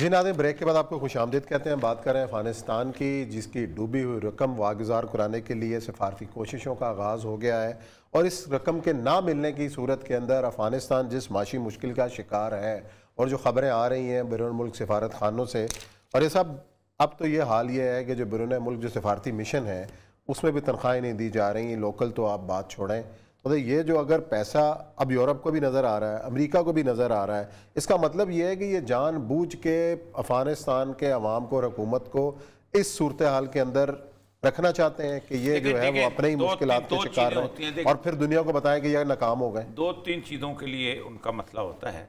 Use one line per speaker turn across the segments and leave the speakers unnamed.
जी नाज़रीन, ब्रेक के बाद आपको खुशामदीद कहते हैं। बात करें अफगानिस्तान की, जिसकी डूबी हुई रकम वागुज़ार कराने के लिए सफारती कोशिशों का आगाज़ हो गया है और इस रकम के ना मिलने की सूरत के अंदर अफगानिस्तान जिस माशी मुश्किल का शिकार है और जो ख़बरें आ रही हैं बैरून मुल्क सफारत खानों से, और ये सब अब तो ये हाल ये है कि जो बैरून मुल्क जो सफारती मिशन है उसमें भी तनख्वाहें नहीं दी जा रही, लोकल तो आप बात छोड़ें। तो ये जो अगर पैसा अब यूरोप को भी नज़र आ रहा है, अमेरिका को भी नज़र आ रहा है, इसका मतलब ये है कि ये जानबूझ के अफगानिस्तान के अवाम को और हुकूमत को इस सूरत हाल के अंदर रखना चाहते हैं कि ये जो है वो अपने ही मुश्किलात के शिकार रहे और फिर दुनिया को बताएं कि ये नाकाम हो गए।
2-3 चीज़ों के लिए उनका मसला होता है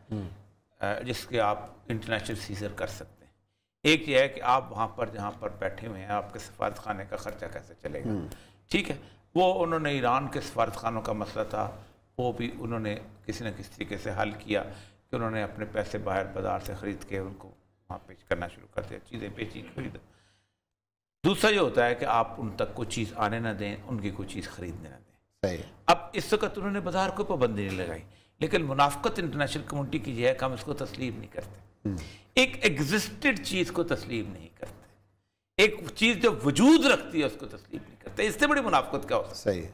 जिसके आप इंटरनेशनल सीजर कर सकते हैं। एक ये है कि आप वहाँ पर जहाँ पर बैठे हुए हैं आपके सफारत खाने का खर्चा कैसे चलेगा, ठीक है। वो उन्होंने ईरान के सफारत खानों का मसला था, वो भी उन्होंने किसी न किसी तरीके से हल किया कि उन्होंने अपने पैसे बाहर बाजार से ख़रीद के उनको वहाँ पेश करना शुरू कर दिया, चीज़ें बेची खरीद। दूसरा ये होता है कि आप उन तक कोई चीज़ आने ना दें, उनकी कोई चीज़ खरीदने ना दें। सही। अब इस वक्त उन्होंने बाजार को पाबंदी नहीं लगाई, लेकिन मुनाफकत इंटरनेशनल कम्युनिटी की है कि हम इसको तस्लीम नहीं करते। एक एग्जिस्टेड चीज़ को तस्लीम नहीं करते, एक चीज जो वजूद रखती है उसको तस्लीम नहीं करते। इससे बड़ी मुनाफकत क्या हो सकती है? सही है।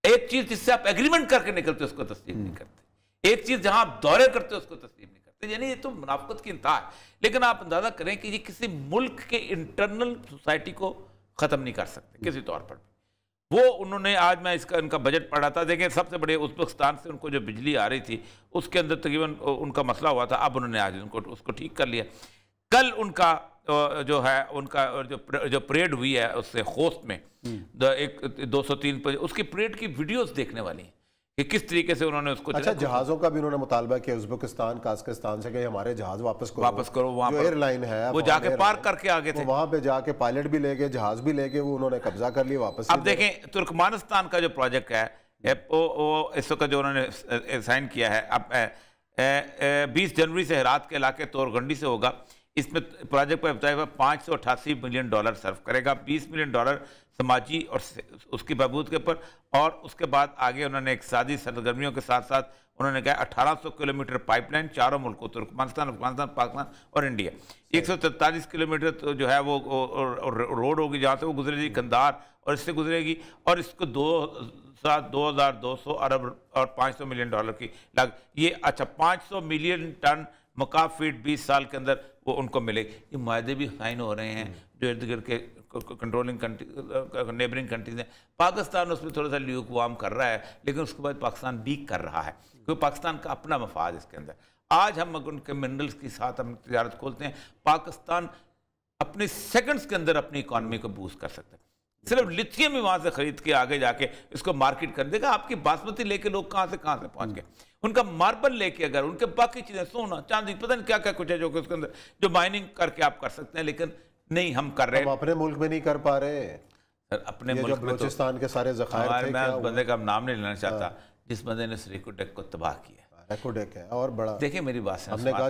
एक चीज जिससे आप एग्रीमेंट करके निकलते हो उसको तस्लीम नहीं करते, एक चीज जहां आप दौरे करते हो उसको तस्लीम नहीं करते। यानी ये तो मुनाफकत की इंतहा है। लेकिन आप अंदाजा करें कि ये किसी मुल्क के इंटरनल सोसाइटी को खत्म नहीं कर सकते किसी तौर पर भी। वो उन्होंने, आज मैं इसका इनका बजट पढ़ा था, देखें सबसे बड़े उज़्बेकिस्तान से उनको जो बिजली आ रही थी उसके अंदर तकरीबन उनका मसला हुआ था, अब उन्होंने आज उनको उसको ठीक कर लिया। कल उनका जो है उनका जो परेड हुई है उससे खोस्त में एक 203 पर उसकी परेड की वीडियोस देखने वाली हैं कि किस तरीके से उन्होंने उसको। अच्छा,
जहाज़ों का भी उन्होंने मुतालबा किया उज़्बेकिस्तान काज़ाकिस्तान से कि हमारे जहाज वापस करो
वहाँ पर
एयरलाइन है
वो जाके पार्क करके आगे थे,
वहाँ पे जाके पायलट भी ले गए, जहाज भी ले गए, वो उन्होंने कब्जा कर लिया वापस।
अब देखें तुर्कमानिस्तान का जो प्रोजेक्ट है वो इस वक्त जो उन्होंने साइन किया है, अब 20 जनवरी से हेरात के इलाके तोरगंडी से होगा। इसमें प्रोजेक्ट पर बताया 588 मिलियन डॉलर सर्व करेगा, 20 मिलियन डॉलर समाजी और उसकी बहबूद के ऊपर, और उसके बाद आगे उन्होंने इक़्तिसादी सरगर्मियों के साथ साथ उन्होंने कहा 1800 किलोमीटर पाइपलाइन चारों मुल्कों तुर्कमेनिस्तान, अफगानिस्तान, पाकिस्तान और इंडिया। 143 किलोमीटर तो जो है वो रोड होगी जहाँ से वो गुजरेगी कंधार और इससे गुजरेगी, और इसको 2200 अरब और 500 मिलियन डॉलर की लागत। ये अच्छा 500 मिलियन टन मकाफ फीट 20 साल के अंदर वो उनको मिले। ये माहदे भी साइन हो रहे हैं जो इर्द गिर्द के कंट्रोलिंग कंट्री नेबरिंग कंट्रीज हैं। पाकिस्तान उसमें थोड़ा सा ल्यूक वार्म कर रहा है, लेकिन उसके बाद पाकिस्तान वीक कर रहा है क्योंकि पाकिस्तान का अपना मफाद इसके अंदर। आज हम उनके मिनरल्स के साथ हम तजारत खोलते हैं, पाकिस्तान अपने सेकंड्स के अंदर अपनी इकॉनमी को बूस्ट कर सकता है। सिर्फ लिथियम ही वहां से खरीद के आगे जाके इसको मार्केट कर देगा। आपकी बासमती लेके लोग कहां से पहुंच गए, उनका मार्बल लेके, अगर उनके बाकी चीजें सोना चांदी पता नहीं क्या क्या कुछ है जो कि उसके अंदर जो माइनिंग करके आप कर सकते हैं, लेकिन नहीं हम कर रहे हैं।
अपने मुल्क में नहीं कर पा रहे
सर, अपने मुल्क में
बलूचिस्तान के सारे ज़खायर थे।
मैं उस बंदे का नाम नहीं लेना चाहता जिस बंदे ने रेकोडेक को तबाह किया।
रेकोडेक है और बड़ा, देखिए
मेरी बात से
हमने कहा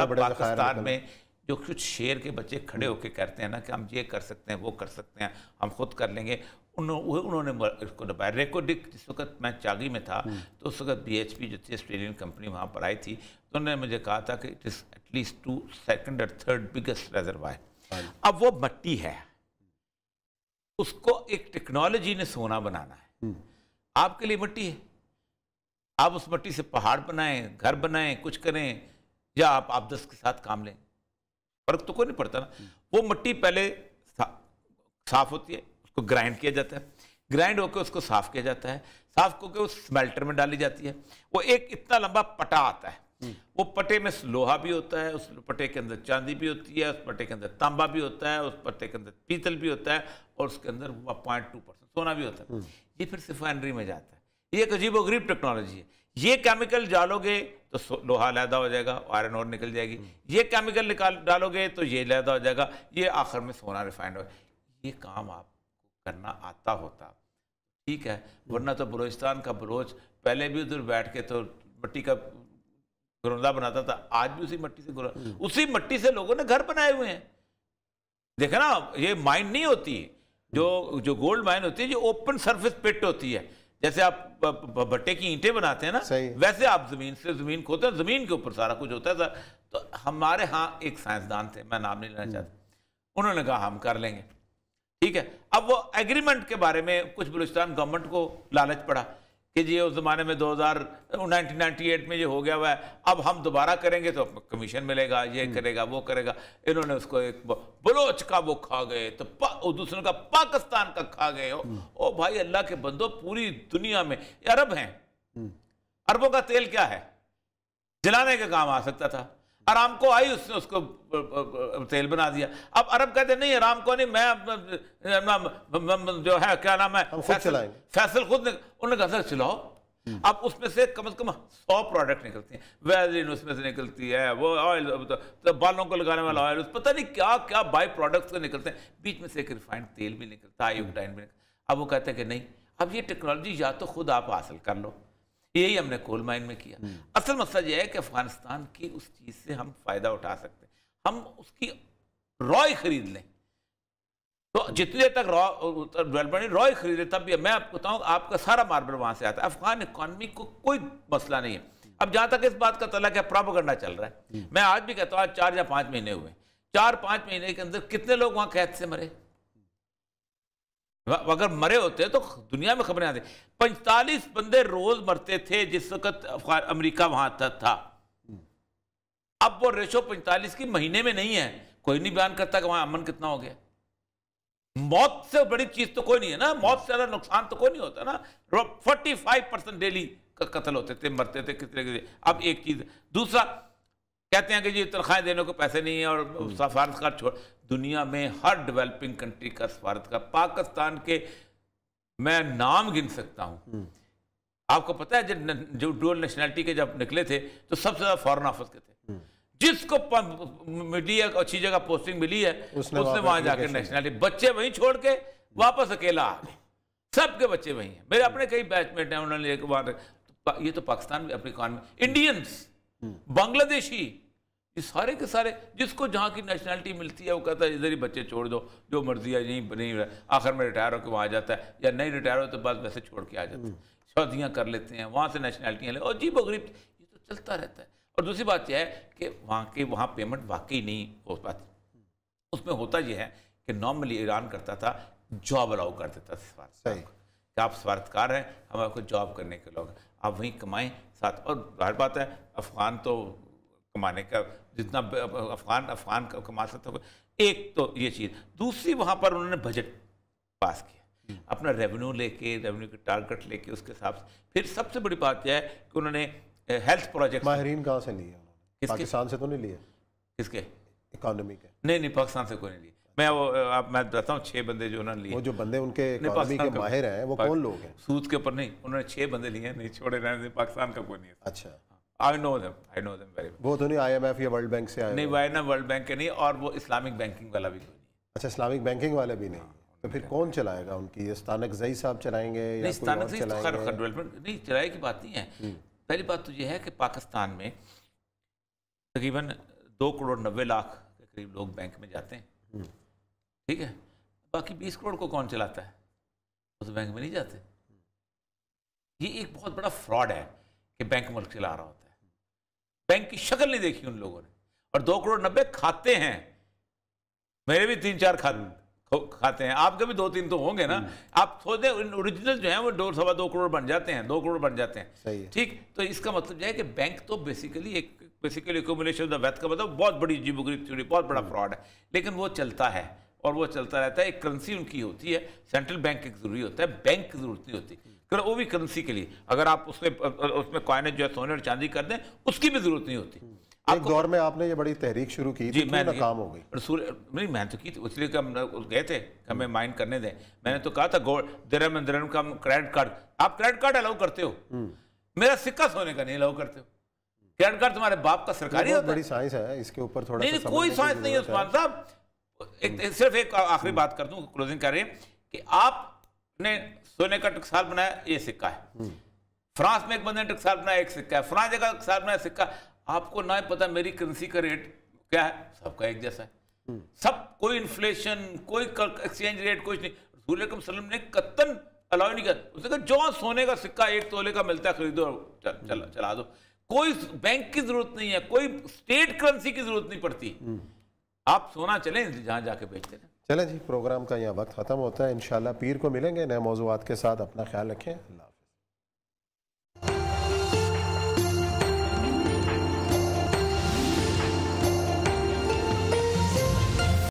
पाकिस्तान में जो कुछ शेर के बच्चे खड़े होकर कहते हैं ना कि हम ये कर सकते हैं वो कर सकते हैं, हम खुद कर लेंगे, उन्होंने इसको दबाया। रेकोडेक जिस वक्त मैं चागी में था तो उस वक्त BHP जो थी ऑस्ट्रेलियन कंपनी वहाँ पर आई थी, तो उन्होंने मुझे कहा था कि इट इज़ एटलीस्ट 2nd और 3rd बिगेस्ट रेजरवायर। अब वो मट्टी है, उसको एक टेक्नोलॉजी ने सोना बनाना है। आपके लिए मट्टी है, आप उस मट्टी से पहाड़ बनाएं, घर बनाएं, कुछ करें, या आप आपदस के साथ काम लें, फर्क तो कोई नहीं पड़ता ना। वो मट्टी पहले साफ होती है, उसको ग्राइंड किया जाता है, ग्राइंड होकर उसको साफ किया जाता है, साफ होकर उस स्मेल्टर में डाली जाती है। वो एक इतना लंबा पटा आता है, वो पटे में लोहा भी होता है, उस पटे के अंदर चांदी भी होती है, उस पटे के अंदर तांबा भी होता है, उस पटे के अंदर पीतल भी होता है, और उसके अंदर 0.2% सोना भी होता है। ये फिर रिफाइनरी में जाता है। ये एक अजीबोगरीब टेक्नोलॉजी है। ये केमिकल डालोगे तो लोहा लैदा हो जाएगा, आयरन और निकल जाएगी। ये केमिकल निकाल डालोगे तो ये लैदा हो जाएगा, ये आखिर में सोना रिफाइंड हो। ये काम आपको करना आता होता ठीक है, वरना तो बलूचिस्तान का बलोच पहले भी उधर बैठ के तो मिट्टी का घरौंदा बनाता था, आज भी उसी मिट्टी से उसी मिट्टी से लोगों ने घर बनाए हुए हैं। देखे ना, ये माइन नहीं होती, जो गोल्ड माइन होती है, जो ओपन सरफेस पिट होती है। जैसे आप भट्टे की ईंटें बनाते हैं ना, वैसे आप जमीन खोदते हैं, जमीन के ऊपर सारा कुछ होता है। तो हमारे यहाँ एक साइंसदान थे, मैं नाम नहीं लेना चाहता, उन्होंने कहा हम कर लेंगे, ठीक है। अब वो एग्रीमेंट के बारे में कुछ बलूचिस्तान गवर्नमेंट को लालच पड़ा कि जी उस ज़माने में 1998 में ये हो गया हुआ है, अब हम दोबारा करेंगे तो कमीशन मिलेगा, ये करेगा वो करेगा। इन्होंने उसको एक बलोच का वो खा गए, तो दूसरों का पाकिस्तान का खा गए। ओ भाई अल्लाह के बंदो, पूरी दुनिया में अरब हैं, अरबों का तेल क्या है, जलाने के काम आ सकता था। अरामको आई, उसने उसको तेल बना दिया। अब अरब कहते नहीं अरामको नहीं, मैं जो है क्या नाम है फैसल खुद उन्होंने कहा सर चलाओ। अब उसमें से कम 100 प्रोडक्ट निकलती हैं, वैलिन उसमें से निकलती है, वो ऑयल तो बालों को लगाने वाला ऑयल, पता नहीं क्या क्या बाई प्रोडक्ट्स निकलते हैं, बीच में से एक रिफाइंड तेल भी निकलता है, आयोडाइन भी निकलता। अब वो कहते हैं कि नहीं, अब ये टेक्नोलॉजी या तो खुद आप हासिल कर लो, यही हमने कोल माइन में किया। असल मसला यह है कि अफगानिस्तान की उस चीज से हम फायदा उठा सकते हैं, हम उसकी रॉय खरीद लें, तो जितनी देर तक डेवलपमेंट रॉय खरीदे तब भी। मैं आपको बताऊं, आपका सारा मार्बल वहां से आता है। अफगान इकॉनमी को कोई मसला नहीं है। अब जहां तक इस बात का तल्लुक है, प्रोपेगेंडा चल रहा है। मैं आज भी कहता हूं 4 या 5 महीने हुए, 4-5 महीने के अंदर कितने लोग वहां कैद से मरे। अगर मरे होते तो दुनिया में खबरें आती। 45 बंदे रोज मरते थे जिस वक्त अमेरिका वहां था। अब वो रेशो 45 की महीने में नहीं है। कोई नहीं बयान करता कि वहां अमन कितना हो गया। मौत से बड़ी चीज तो कोई नहीं है ना, मौत से ज्यादा नुकसान तो कोई नहीं होता ना। 45% डेली का कत्ल होते थे, मरते थे कितने। अब एक चीज, दूसरा कहते हैं कि जी तनख्वाहें देने को पैसे नहीं है और सफारतकार छोड़। दुनिया में हर डेवलपिंग कंट्री का सफारतकार, पाकिस्तान के मैं नाम गिन सकता हूं। आपको पता है जो डुअल नेशनलिटी के जब निकले थे तो सबसे ज्यादा फॉरेन ऑफिस के थे। जिसको मीडिया अच्छी जगह पोस्टिंग मिली है उसने वहां जाकर नेशनलिटी, बच्चे वहीं छोड़ के वापस अकेला आ गए। सबके बच्चे वहीं हैं। मेरे अपने कई बैचमेट हैं, उन्होंने एक बार, ये तो पाकिस्तान में अपनी इकॉनमी, इंडियंस, बांग्लादेशी, ये सारे के सारे जिसको जहाँ की नेशनलिटी मिलती है वो कहता है इधर ही बच्चे छोड़ दो, जो मर्जी है यहीं नहीं, आखिर में रिटायर होकर वहाँ आ जाता है, या नहीं रिटायर हो तो बस वैसे छोड़ के आ जाता है, शादियाँ कर लेते हैं, वहाँ से नेशनलिटियाँ ले, और अजीब व गरीब, ये तो चलता रहता है। और दूसरी बात यह है कि वहाँ पेमेंट वाकई नहीं हो पाती। उसमें होता यह है कि नॉर्मली ईरान करता था, जॉब अलाउ कर देता था कि आप सफारतकार हैं, हम आपको जॉब करने के लोग, आप वहीं कमाएं साथ। और जाहिर बात है अफगान तो कमाने का जितना अफगान कमा सकता है, एक तो ये चीज़। दूसरी वहाँ पर उन्होंने बजट पास किया अपना रेवेन्यू लेके, रेवेन्यू के टारगेट लेके, उसके हिसाब से। फिर सबसे बड़ी बात यह है कि उन्होंने हेल्थ प्रोजेक्ट,
माहिरीन कहाँ से लिए? पाकिस्तान से तो नहीं लिए?
किसके?
इकोनॉमी के?
नहीं, पाकिस्तान से कोई नहीं लिए। मैं बताता हूँ 6 बंदे जो उन्होंने लिए।
वो जो बंदे उनके इकोनॉमी के माहिर हैं वो कौन लोग हैं?
सूद के ऊपर नहीं, उन्होंने 6 बंदे लिए हैं, नहीं छोड़े रहने। पाकिस्तान का कोई नहीं है।
अच्छा,
I know them very well।
वो तो नहीं IMF या वर्ल्ड बैंक से आए?
नहीं, वाई ना वर्ल्ड बैंक के नहीं, और वो इस्लामिक बैंकिंग वाला भी कोई नहीं।
अच्छा, इस्लामिक बैंकिंग वाले भी नहीं। तो फिर कौन चलाएगा उनकी? ये स्थानक ज़ई साहब चलाएंगे या कोई और चलाएंगे?
डेवलपमेंट नहीं, चलाए की बात नहीं है। पहली बात तो ये है कि पाकिस्तान में तकरीबन 2,90,00,000 के करीब लोग बैंक में जाते हैं, ठीक है। बाकी 20 करोड़ को कौन चलाता है? उस बैंक में नहीं जाते। ये एक बहुत बड़ा फ्रॉड है कि बैंक मुल्क चला रहा होता है। बैंक की शक्ल नहीं देखी उन लोगों ने। और 2,90,00,000 खाते हैं। मेरे भी 3-4 खाते हैं, आपके भी 2-3 तो होंगे ना। आप सोचते ओरिजिनल जो है वो 2-2.25 करोड़ बन जाते हैं, 2 करोड़ बन जाते हैं, ठीक। तो इसका मतलब यह है कि बैंक तो बेसिकली एक्यूमुलेशन ऑफ वेल्थ का मतलब बहुत बड़ी अजीबोगरीब थ्योरी, बहुत बड़ा फ्रॉड है। लेकिन वो चलता है और वो चलता रहता है। एक करेंसी उनकी होती है, सेंट्रल बैंक एक जरूरी होता है, बैंक की जरूरत नहीं होती। वो भी करेंसी के लिए अगर आप उसमें कॉइनेज जो है सोने और चांदी कर दें, उसकी भी जरूरत नहीं होती।
एक दौर में आपने ये बड़ी तहरीक शुरू की थी, मैं नाकाम हो गई।
नहीं, मैं तो की थी, इसलिए कि हम गए थे, हमें माइंड करने दें। मैंने तो कहा था गोल्ड दिरहम का क्रेडिट कार्ड, आप क्रेडिट कार्ड अलाउ करते हो, मेरा सिक्का सोने का नहीं अलाउ करते हो। क्रेडिट कार्ड तुम्हारे बाप का सरकारी होता है।
बड़ी साइंस है इसके ऊपर, थोड़ा
नहीं, कोई साइंस नहीं है उस्मान साहब। सिर्फ एक आखिरी बात कर दूं, क्लोजिंग कर रहे हैं कि आपने सोने का टकसाल बनाया, ये सिक्का है। फ्रांस में एक बंदे ने टकसाल बनाया, एक सिक्का है। फ्रांस जगह टकसाल बनाया, सिक्का। आपको ना पता मेरी करेंसी का रेट क्या है, सबका एक जैसा है। सब, कोई इन्फ्लेशन, कोई एक्सचेंज रेट, कुछ नहीं। रसूल अकरम सल्लल्लाहु अलैहि वसल्लम ने कतन अलाउ नहीं किया। उसने कहा जो सोने का सिक्का 1 तोले का मिलता है खरीदो और चला दो। कोई बैंक की जरूरत नहीं है, कोई स्टेट करेंसी की जरूरत नहीं पड़ती। आप सोना चलें जहां जाके बेचते हैं।
चलें जी, प्रोग्राम का यहाँ वक्त ख़त्म होता है। इंशाल्लाह पीर को मिलेंगे नए मौज़ूआत के साथ। अपना ख्याल रखें। अल्लाह।